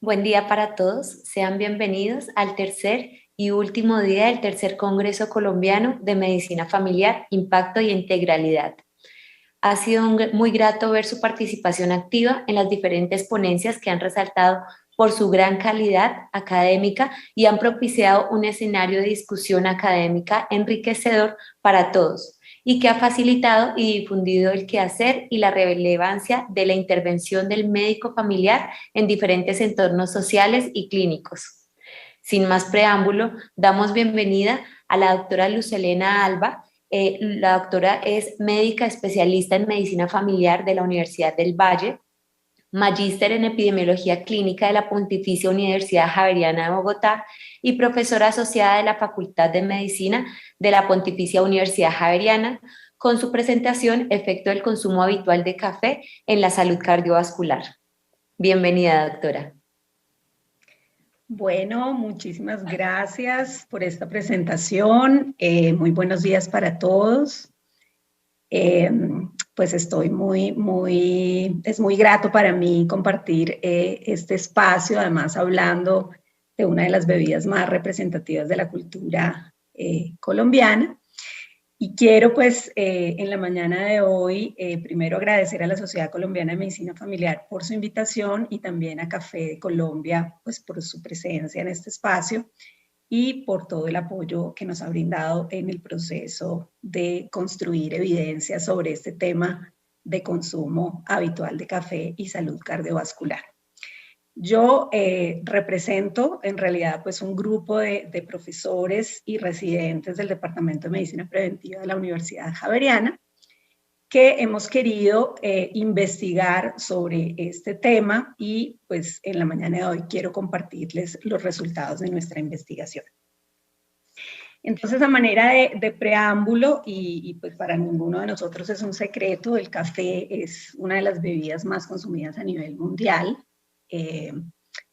Buen día para todos. Sean bienvenidos al tercer y último día del tercer Congreso Colombiano de Medicina Familiar, Impacto y Integralidad. Ha sido muy grato ver su participación activa en las diferentes ponencias que han resaltado por su gran calidad académica y han propiciado un escenario de discusión académica enriquecedor para todos y que ha facilitado y difundido el quehacer y la relevancia de la intervención del médico familiar en diferentes entornos sociales y clínicos. Sin más preámbulo, damos bienvenida a la doctora Lucelena Alba. La doctora es médica especialista en medicina familiar de la Universidad del Valle, magíster en epidemiología clínica de la Pontificia Universidad Javeriana de Bogotá y profesora asociada de la Facultad de Medicina de la Pontificia Universidad Javeriana, con su presentación Efecto del consumo habitual de café en la salud cardiovascular. Bienvenida, doctora. Bueno, muchísimas gracias por esta presentación. Muy buenos días para todos. Pues estoy es muy grato para mí compartir este espacio, además hablando de una de las bebidas más representativas de la cultura colombiana. Y quiero pues en la mañana de hoy primero agradecer a la Sociedad Colombiana de Medicina Familiar por su invitación y también a Café de Colombia pues por su presencia en este espacio y por todo el apoyo que nos ha brindado en el proceso de construir evidencia sobre este tema de consumo habitual de café y salud cardiovascular. Yo represento en realidad pues un grupo de profesores y residentes del Departamento de Medicina Preventiva de la Universidad Javeriana que hemos querido investigar sobre este tema y pues en la mañana de hoy quiero compartirles los resultados de nuestra investigación. Entonces, a manera de preámbulo, y pues para ninguno de nosotros es un secreto, el café es una de las bebidas más consumidas a nivel mundial.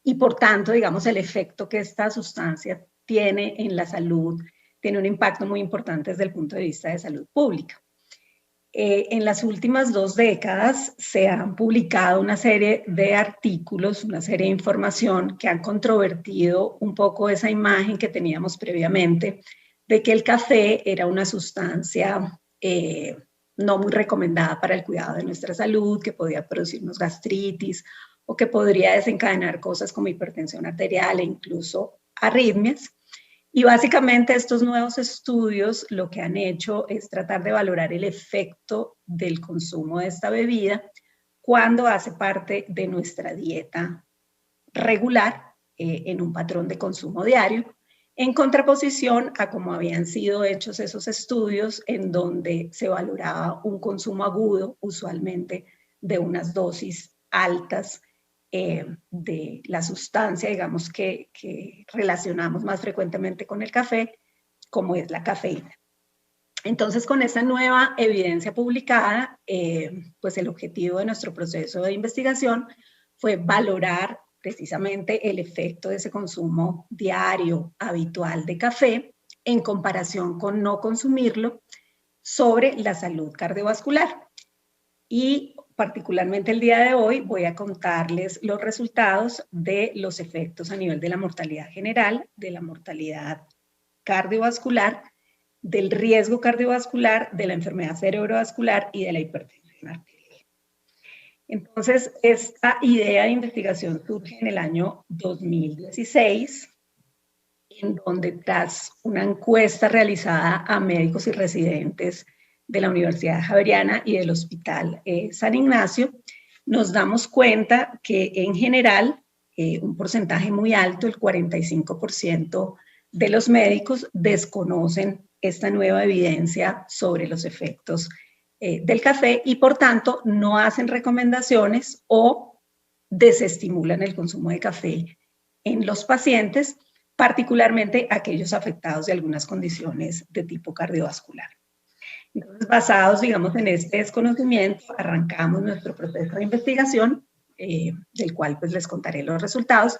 Y por tanto, digamos, el efecto que esta sustancia tiene en la salud tiene un impacto muy importante desde el punto de vista de salud pública. En las últimas 2 décadas se han publicado una serie de artículos, una serie de información que han controvertido un poco esa imagen que teníamos previamente de que el café era una sustancia no muy recomendada para el cuidado de nuestra salud, que podía producirnos gastritis, o que podría desencadenar cosas como hipertensión arterial e incluso arritmias. Y básicamente estos nuevos estudios lo que han hecho es tratar de valorar el efecto del consumo de esta bebida cuando hace parte de nuestra dieta regular en un patrón de consumo diario, en contraposición a cómo habían sido hechos esos estudios en donde se valoraba un consumo agudo, usualmente de unas dosis altas de la sustancia, digamos, que relacionamos más frecuentemente con el café, como es la cafeína. Entonces, con esta nueva evidencia publicada, pues el objetivo de nuestro proceso de investigación fue valorar precisamente el efecto de ese consumo diario habitual de café en comparación con no consumirlo sobre la salud cardiovascular. Y particularmente el día de hoy voy a contarles los resultados de los efectos a nivel de la mortalidad general, de la mortalidad cardiovascular, del riesgo cardiovascular, de la enfermedad cerebrovascular y de la hipertensión arterial. Entonces, esta idea de investigación surge en el año 2016, en donde tras una encuesta realizada a médicos y residentes de la Universidad Javeriana y del Hospital San Ignacio, nos damos cuenta que en general un porcentaje muy alto, el 45% de los médicos desconocen esta nueva evidencia sobre los efectos del café y por tanto no hacen recomendaciones o desestimulan el consumo de café en los pacientes, particularmente aquellos afectados de algunas condiciones de tipo cardiovascular. Entonces, basados, digamos, en este desconocimiento, arrancamos nuestro proceso de investigación, del cual pues les contaré los resultados,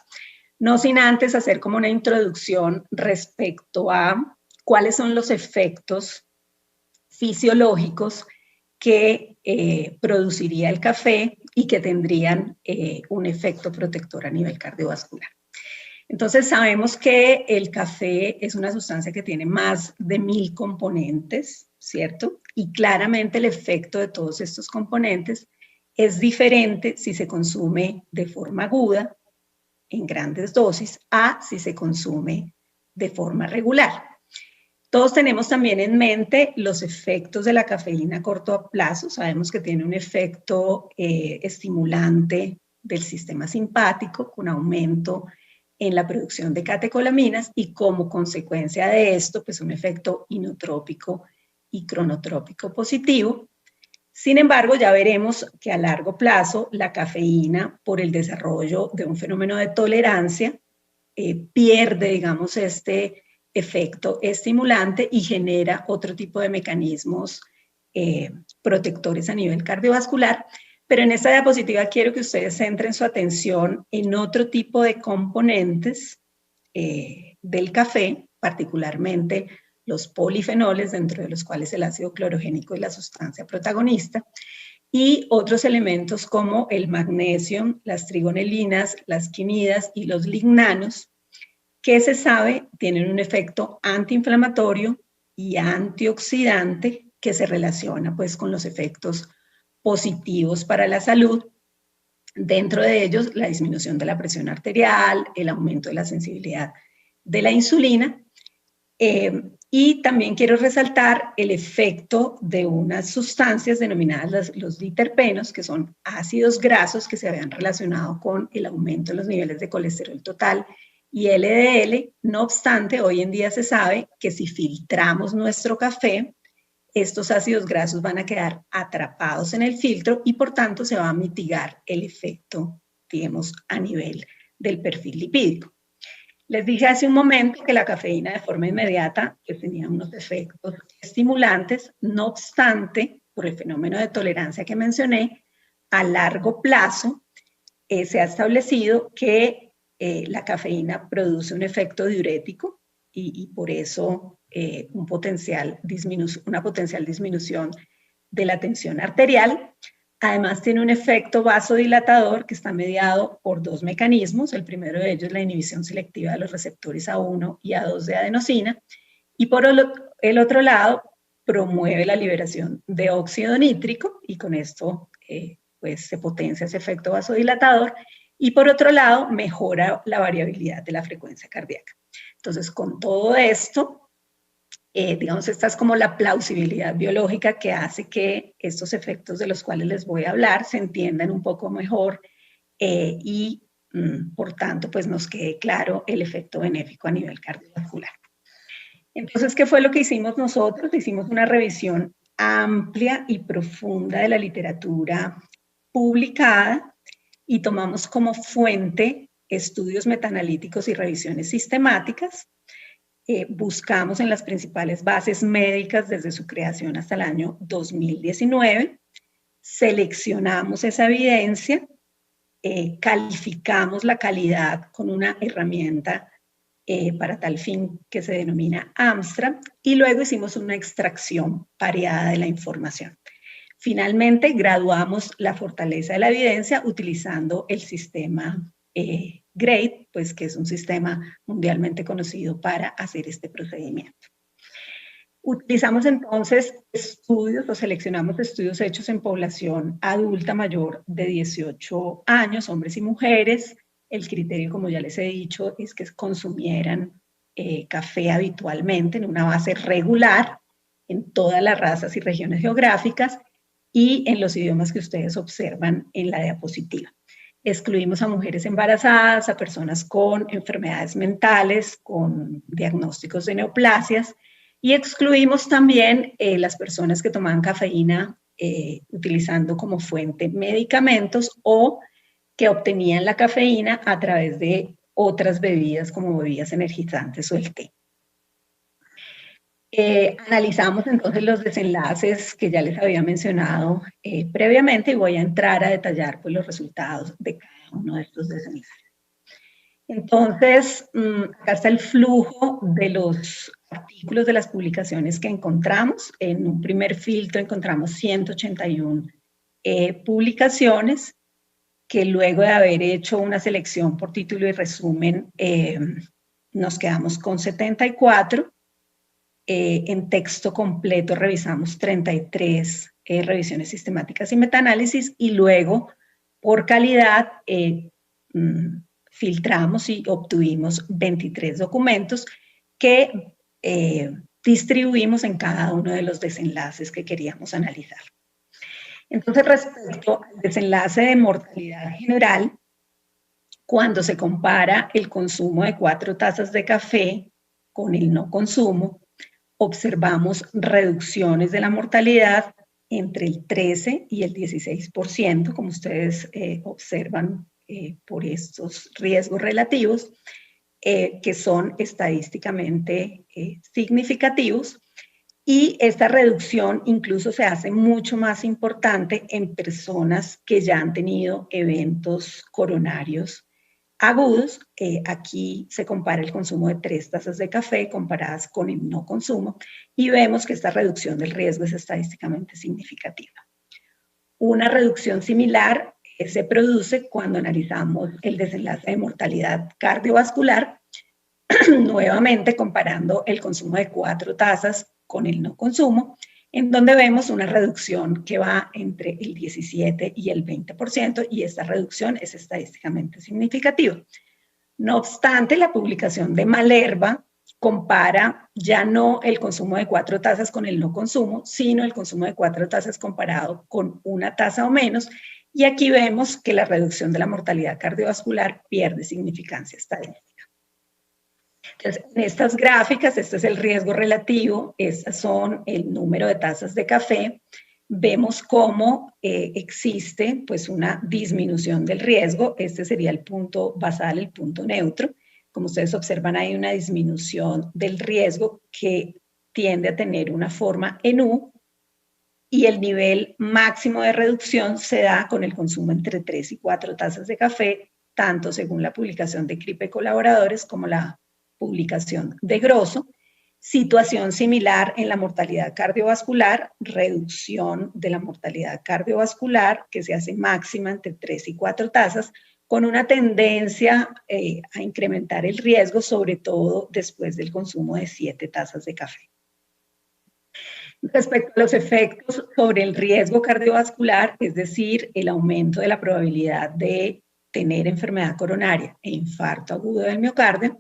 no sin antes hacer como una introducción respecto a cuáles son los efectos fisiológicos que produciría el café y que tendrían un efecto protector a nivel cardiovascular. Entonces sabemos que el café es una sustancia que tiene más de 1000 componentes, ¿cierto? Y claramente el efecto de todos estos componentes es diferente si se consume de forma aguda, en grandes dosis, a si se consume de forma regular. Todos tenemos también en mente los efectos de la cafeína a corto plazo. Sabemos que tiene un efecto estimulante del sistema simpático con aumento en la producción de catecolaminas y como consecuencia de esto, pues un efecto inotrópico y cronotrópico positivo. Sin embargo, ya veremos que a largo plazo la cafeína, por el desarrollo de un fenómeno de tolerancia, pierde, digamos, este efecto estimulante y genera otro tipo de mecanismos protectores a nivel cardiovascular. Pero en esta diapositiva quiero que ustedes centren su atención en otro tipo de componentes del café, particularmente los polifenoles, dentro de los cuales el ácido clorogénico es la sustancia protagonista, y otros elementos como el magnesio, las trigonelinas, las quinidas y los lignanos, que se sabe tienen un efecto antiinflamatorio y antioxidante que se relaciona pues con los efectos positivos para la salud. Dentro de ellos, la disminución de la presión arterial, el aumento de la sensibilidad de la insulina. Y también quiero resaltar el efecto de unas sustancias denominadas los diterpenos, que son ácidos grasos que se habían relacionado con el aumento de los niveles de colesterol total y LDL. No obstante, hoy en día se sabe que si filtramos nuestro café, estos ácidos grasos van a quedar atrapados en el filtro y por tanto se va a mitigar el efecto, digamos, a nivel del perfil lipídico. Les dije hace un momento que la cafeína de forma inmediata pues, tenía unos efectos estimulantes, no obstante, por el fenómeno de tolerancia que mencioné, a largo plazo se ha establecido que la cafeína produce un efecto diurético y por eso una potencial disminución de la tensión arterial. Además tiene un efecto vasodilatador que está mediado por dos mecanismos. El primero de ellos es la inhibición selectiva de los receptores A1 y A2 de adenosina. Y por el otro lado, promueve la liberación de óxido nítrico y con esto pues, se potencia ese efecto vasodilatador. Y por otro lado, mejora la variabilidad de la frecuencia cardíaca. Entonces, con todo esto, digamos, esta es como la plausibilidad biológica que hace que estos efectos de los cuales les voy a hablar se entiendan un poco mejor y, por tanto, pues nos quede claro el efecto benéfico a nivel cardiovascular. Entonces, ¿qué fue lo que hicimos nosotros? Hicimos una revisión amplia y profunda de la literatura publicada y tomamos como fuente estudios metaanalíticos y revisiones sistemáticas. Buscamos en las principales bases médicas desde su creación hasta el año 2019, seleccionamos esa evidencia, calificamos la calidad con una herramienta para tal fin que se denomina Amstrad y luego hicimos una extracción pareada de la información. Finalmente, graduamos la fortaleza de la evidencia utilizando el sistema GRADE, pues que es un sistema mundialmente conocido para hacer este procedimiento. Utilizamos entonces estudios o seleccionamos estudios hechos en población adulta mayor de 18 años, hombres y mujeres. El criterio, como ya les he dicho, es que consumieran café habitualmente en una base regular en todas las razas y regiones geográficas y en los idiomas que ustedes observan en la diapositiva. Excluimos a mujeres embarazadas, a personas con enfermedades mentales, con diagnósticos de neoplasias y excluimos también las personas que tomaban cafeína utilizando como fuente medicamentos o que obtenían la cafeína a través de otras bebidas como bebidas energizantes o el té. Analizamos entonces los desenlaces que ya les había mencionado previamente y voy a entrar a detallar pues, los resultados de cada uno de estos desenlaces. Entonces, acá está el flujo de los artículos de las publicaciones que encontramos. En un primer filtro encontramos 181 publicaciones que luego de haber hecho una selección por título y resumen, nos quedamos con 74. En texto completo revisamos 33 revisiones sistemáticas y metaanálisis, y luego por calidad filtramos y obtuvimos 23 documentos que distribuimos en cada uno de los desenlaces que queríamos analizar. Entonces, respecto al desenlace de mortalidad general, cuando se compara el consumo de 4 tazas de café con el no consumo, observamos reducciones de la mortalidad entre el 13 y el 16%, como ustedes observan por estos riesgos relativos, que son estadísticamente significativos. Y esta reducción incluso se hace mucho más importante en personas que ya han tenido eventos coronarios agudos. Aquí se compara el consumo de 3 tazas de café comparadas con el no consumo, y vemos que esta reducción del riesgo es estadísticamente significativa. Una reducción similar se produce cuando analizamos el desenlace de mortalidad cardiovascular, nuevamente comparando el consumo de 4 tazas con el no consumo, en donde vemos una reducción que va entre el 17 y el 20%, y esta reducción es estadísticamente significativa. No obstante, la publicación de Malerba compara ya no el consumo de 4 tazas con el no consumo, sino el consumo de 4 tazas comparado con 1 taza o menos, y aquí vemos que la reducción de la mortalidad cardiovascular pierde significancia estadística. Entonces, en estas gráficas, este es el riesgo relativo, estas son el número de tazas de café. Vemos cómo existe pues una disminución del riesgo. Este sería el punto basal, el punto neutro. Como ustedes observan, hay una disminución del riesgo que tiende a tener una forma en U, y el nivel máximo de reducción se da con el consumo entre 3 y 4 tazas de café, tanto según la publicación de CRIPE Colaboradores como la publicación de Grosso. Situación similar en la mortalidad cardiovascular, reducción de la mortalidad cardiovascular que se hace máxima entre 3 y 4 tazas, con una tendencia a incrementar el riesgo, sobre todo después del consumo de 7 tazas de café. Respecto a los efectos sobre el riesgo cardiovascular, es decir, el aumento de la probabilidad de tener enfermedad coronaria e infarto agudo del miocardio,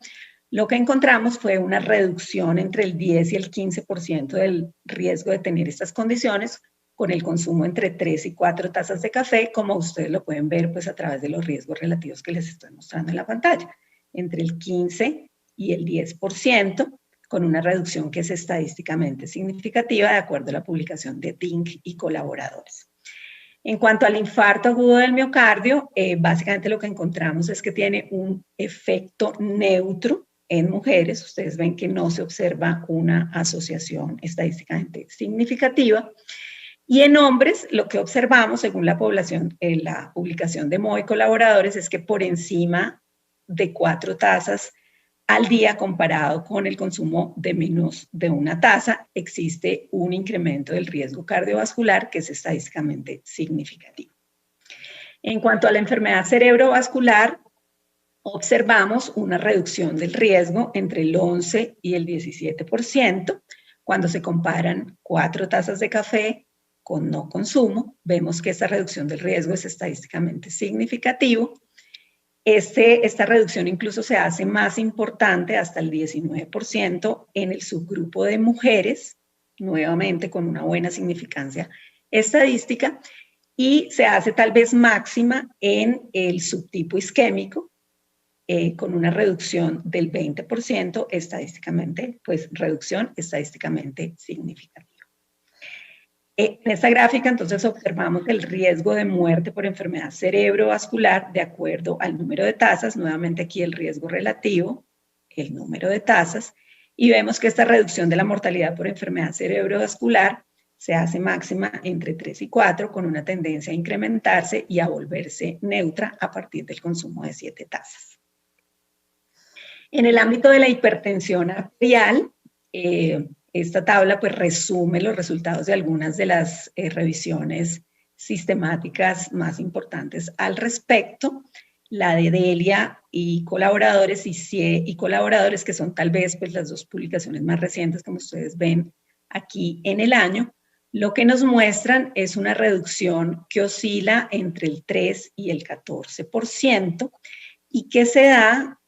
lo que encontramos fue una reducción entre el 10 y el 15% del riesgo de tener estas condiciones con el consumo entre 3 y 4 tazas de café, como ustedes lo pueden ver pues, a través de los riesgos relativos que les estoy mostrando en la pantalla, entre el 15 y el 10%, con una reducción que es estadísticamente significativa de acuerdo a la publicación de Dink y colaboradores. En cuanto al infarto agudo del miocardio, básicamente lo que encontramos es que tiene un efecto neutro en mujeres. Ustedes ven que no se observa una asociación estadísticamente significativa. Y en hombres, lo que observamos, según la publicación de Moe y colaboradores, es que por encima de 4 tazas al día comparado con el consumo de menos de 1 taza, existe un incremento del riesgo cardiovascular que es estadísticamente significativo. En cuanto a la enfermedad cerebrovascular, observamos una reducción del riesgo entre el 11 y el 17% cuando se comparan 4 tazas de café con no consumo. Vemos que esta reducción del riesgo es estadísticamente significativo. Esta reducción incluso se hace más importante, hasta el 19%, en el subgrupo de mujeres, nuevamente con una buena significancia estadística, y se hace tal vez máxima en el subtipo isquémico, con una reducción del 20%, estadísticamente, pues reducción estadísticamente significativa. En esta gráfica, entonces, observamos el riesgo de muerte por enfermedad cerebrovascular de acuerdo al número de tazas, nuevamente aquí el riesgo relativo, el número de tazas, y vemos que esta reducción de la mortalidad por enfermedad cerebrovascular se hace máxima entre 3 y 4, con una tendencia a incrementarse y a volverse neutra a partir del consumo de 7 tazas. En el ámbito de la hipertensión arterial, esta tabla pues resume los resultados de algunas de las revisiones sistemáticas más importantes al respecto. La de Delia y colaboradores, y colaboradores, que son tal vez pues, las dos publicaciones más recientes, como ustedes ven aquí en el año, lo que nos muestran es una reducción que oscila entre el 3 y el 14% y que se da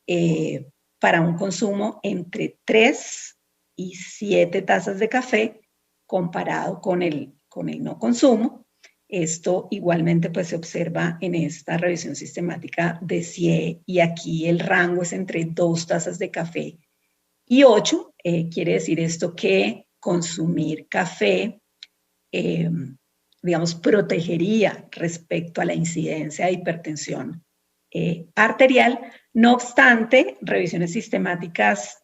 para un consumo entre 3 y 7 tazas de café comparado con el no consumo. Esto igualmente pues, se observa en esta revisión sistemática de CIE y aquí el rango es entre 2 tazas de café y 8. Quiere decir esto que consumir café, digamos, protegería respecto a la incidencia de hipertensión arterial. No obstante, revisiones sistemáticas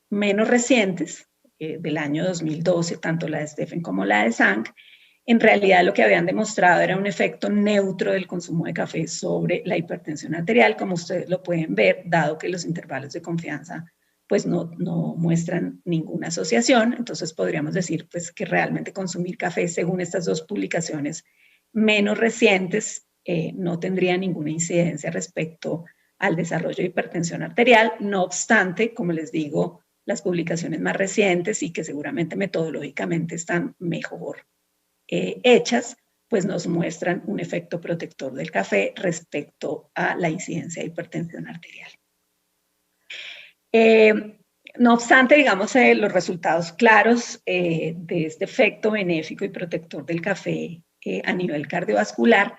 menos recientes, del año 2012, tanto la de Stephen como la de Zhang, en realidad lo que habían demostrado era un efecto neutro del consumo de café sobre la hipertensión arterial, como ustedes lo pueden ver, dado que los intervalos de confianza pues no muestran ninguna asociación. Entonces podríamos decir pues, que realmente consumir café, según estas dos publicaciones menos recientes, no tendría ninguna incidencia respecto al desarrollo de hipertensión arterial. No obstante, como les digo, las publicaciones más recientes y que seguramente metodológicamente están mejor hechas, pues nos muestran un efecto protector del café respecto a la incidencia de hipertensión arterial. No obstante, digamos, los resultados claros de este efecto benéfico y protector del café a nivel cardiovascular,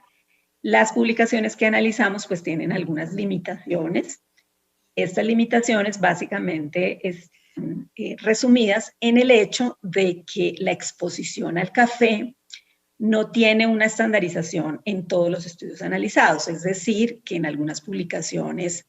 las publicaciones que analizamos pues tienen algunas limitaciones. Estas limitaciones básicamente están resumidas en el hecho de que la exposición al café no tiene una estandarización en todos los estudios analizados, es decir, que en algunas publicaciones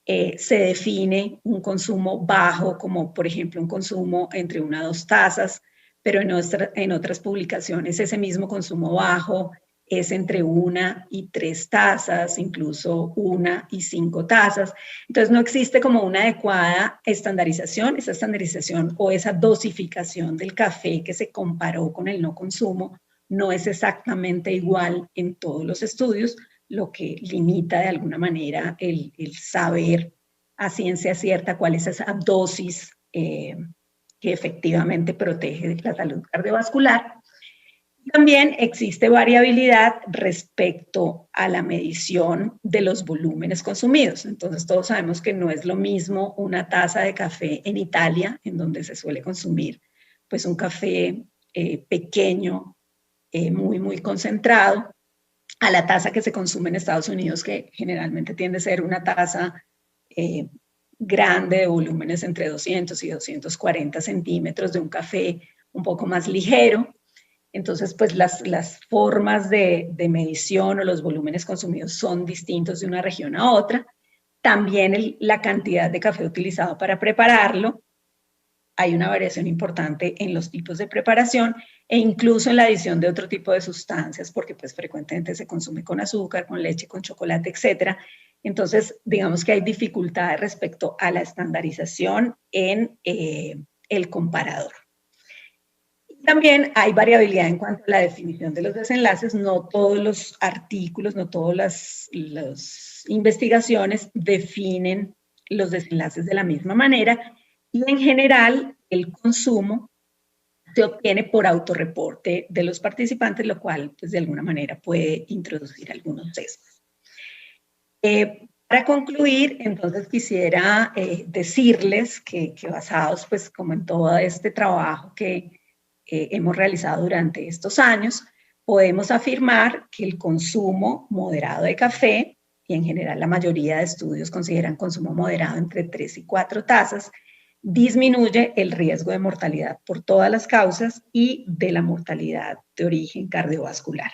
se define un consumo bajo, como por ejemplo un consumo entre 1 a 2 tazas, pero en otras publicaciones ese mismo consumo bajo es entre 1 y 3 tazas, incluso 1 y 5 tazas. Entonces no existe como una adecuada estandarización. Esa estandarización o esa dosificación del café que se comparó con el no consumo no es exactamente igual en todos los estudios, lo que limita de alguna manera el saber a ciencia cierta cuál es esa dosis que efectivamente protege la salud cardiovascular. También existe variabilidad respecto a la medición de los volúmenes consumidos. Entonces todos sabemos que no es lo mismo una taza de café en Italia, en donde se suele consumir pues un café pequeño, muy concentrado, a la taza que se consume en Estados Unidos, que generalmente tiende a ser una taza grande de volúmenes entre 200 y 240 centímetros de un café un poco más ligero. Entonces, pues las formas de medición o los volúmenes consumidos son distintos de una región a otra. También la cantidad de café utilizado para prepararlo. Hay una variación importante en los tipos de preparación e incluso en la adición de otro tipo de sustancias, porque pues frecuentemente se consume con azúcar, con leche, con chocolate, etc. Entonces, digamos que hay dificultades respecto a la estandarización en el comparador. También hay variabilidad en cuanto a la definición de los desenlaces. No todos los artículos, no todas las investigaciones definen los desenlaces de la misma manera. Y en general, el consumo se obtiene por autorreporte de los participantes, lo cual, pues, de alguna manera puede introducir algunos sesgos. Para concluir, entonces quisiera decirles que basados, pues, como en todo este trabajo que hemos realizado durante estos años, podemos afirmar que el consumo moderado de café, y en general la mayoría de estudios consideran consumo moderado entre 3 y 4 tazas, disminuye el riesgo de mortalidad por todas las causas y de la mortalidad de origen cardiovascular.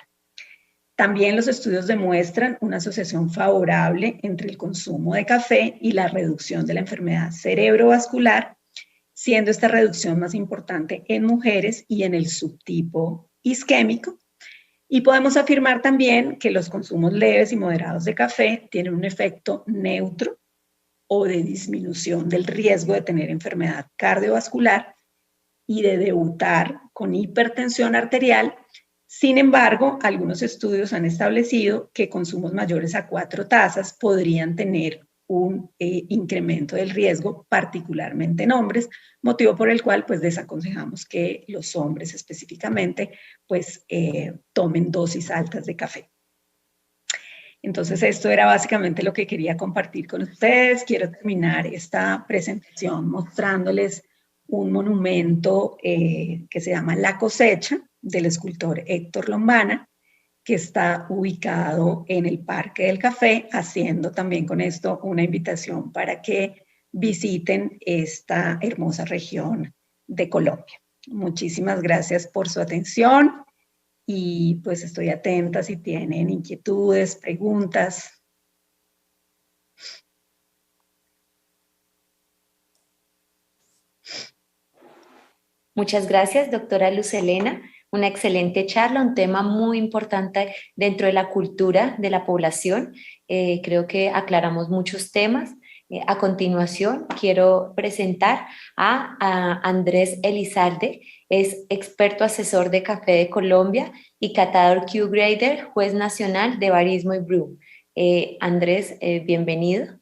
También los estudios demuestran una asociación favorable entre el consumo de café y la reducción de la enfermedad cerebrovascular, siendo esta reducción más importante en mujeres y en el subtipo isquémico. Y podemos afirmar también que los consumos leves y moderados de café tienen un efecto neutro o de disminución del riesgo de tener enfermedad cardiovascular y de debutar con hipertensión arterial Sin embargo, algunos estudios han establecido que consumos mayores a 4 tazas podrían tener un incremento del riesgo, particularmente en hombres, motivo por el cual pues desaconsejamos que los hombres específicamente pues tomen dosis altas de café. Entonces esto era básicamente lo que quería compartir con ustedes. Quiero terminar esta presentación mostrándoles un monumento que se llama La Cosecha, del escultor Héctor Lombana, que está ubicado en el Parque del Café, haciendo también con esto una invitación para que visiten esta hermosa región de Colombia. Muchísimas gracias por su atención y pues estoy atenta si tienen inquietudes, preguntas. Muchas gracias, doctora Luz Helena. Una excelente charla, un tema muy importante dentro de la cultura de la población. Creo que aclaramos muchos temas. A continuación, quiero presentar a Andrés Elizalde. Es experto asesor de café de Colombia y catador Q-Grader, juez nacional de barismo y brew. Andrés, bienvenido.